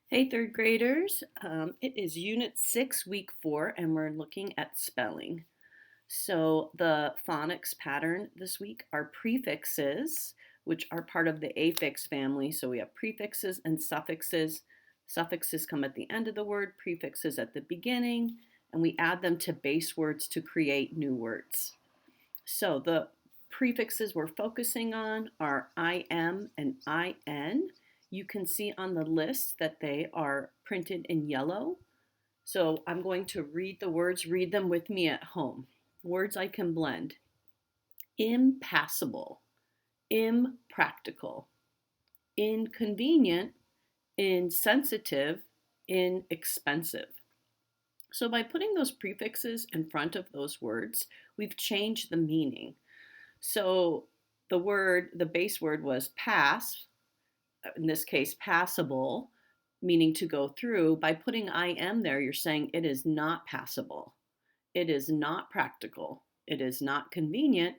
Hey, third graders. It is Unit 6, Week 4, and we're looking at spelling. So, the phonics pattern this week are prefixes, which are part of the affix family. So, we have prefixes and suffixes. Suffixes come at the end of the word, prefixes at the beginning, and we add them to base words to create new words. So, the prefixes we're focusing on are IM and IN. You can see on the list that they are printed in yellow. So I'm going to read the words, read them with me at home. Words I can blend: impassable, impractical, inconvenient, insensitive, inexpensive. So by putting those prefixes in front of those words, we've changed the meaning. So the base word was pass, in this case, passable, meaning to go through. By putting IM there, you're saying it is not passable. It is not practical. It is not convenient.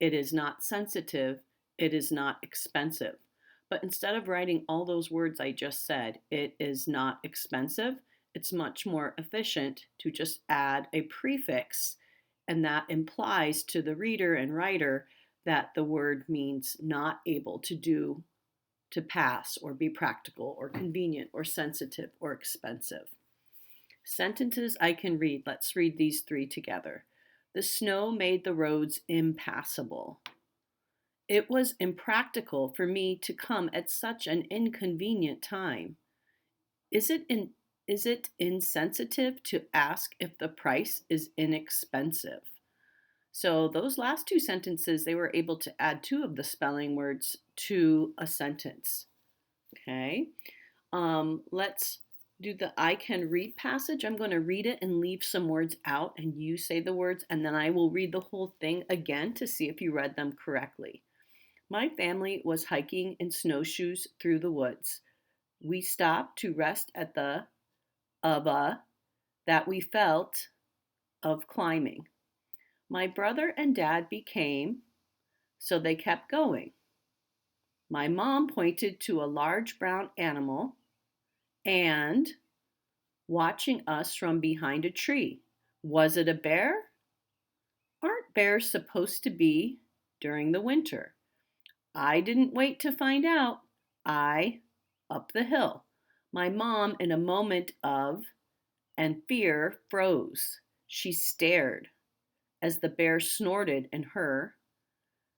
It is not sensitive. It is not expensive. But instead of writing all those words I just said, it is not expensive, it's much more efficient to just add a prefix, and that implies to the reader and writer that the word means not able to do, to pass, or be practical, or convenient, or sensitive, or expensive. Sentences I can read. Let's read these three together. The snow made the roads impassable. It was impractical for me to come at such an inconvenient time. Is it insensitive to ask if the price is inexpensive? So those last two sentences, they were able to add two of the spelling words to a sentence. Okay. Let's do the I can read passage. I'm going to read it and leave some words out, and you say the words, and then I will read the whole thing again to see if you read them correctly. My family was hiking in snowshoes through the woods. We stopped to rest at the aba that we felt of climbing. My brother and dad became, so they kept going. My mom pointed to a large brown animal and watching us from behind a tree. Was it a bear? Aren't bears supposed to be during the winter? I didn't wait to find out. I up the hill. My mom, in a moment of and fear, froze. She stared as the bear snorted in her.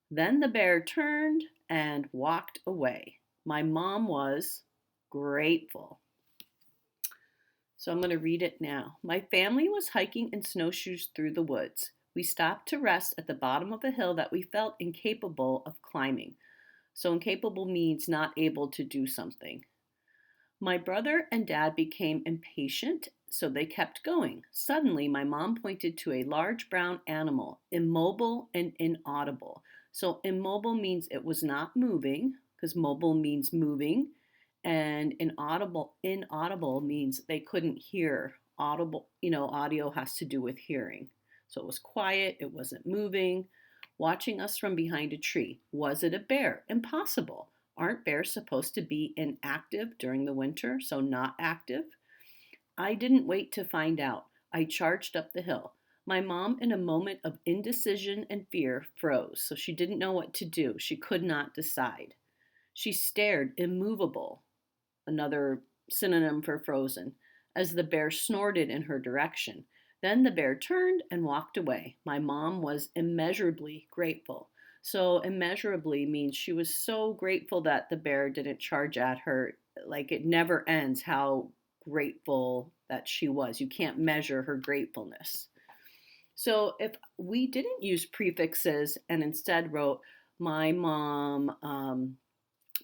Then the bear turned and walked away. My mom was grateful. So I'm going to read it now. My family was hiking in snowshoes through the woods. We stopped to rest at the bottom of a hill that we felt incapable of climbing. So incapable means not able to do something. My brother and dad became impatient, so they kept going. Suddenly, my mom pointed to a large brown animal, immobile and inaudible. So immobile means it was not moving, because mobile means moving, and inaudible means they couldn't hear. Audible, audio has to do with hearing. So it was quiet, it wasn't moving, watching us from behind a tree. Was it a bear? Impossible. Aren't bears supposed to be inactive during the winter, so not active? I didn't wait to find out. I charged up the hill. My mom, in a moment of indecision and fear, froze, so she didn't know what to do. She could not decide. She stared, immovable, another synonym for frozen, as the bear snorted in her direction. Then the bear turned and walked away. My mom was immeasurably grateful. So, immeasurably means she was so grateful that the bear didn't charge at her. Like, it never ends how grateful that she was. You can't measure her gratefulness. So, if we didn't use prefixes and instead wrote, my mom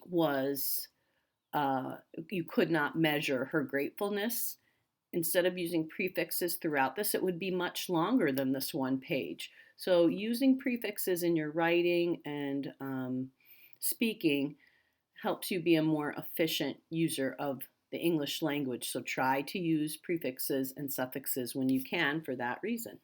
was you could not measure her gratefulness. Instead of using prefixes throughout this, it would be much longer than this one page. So using prefixes in your writing and speaking helps you be a more efficient user of the English language. So try to use prefixes and suffixes when you can for that reason.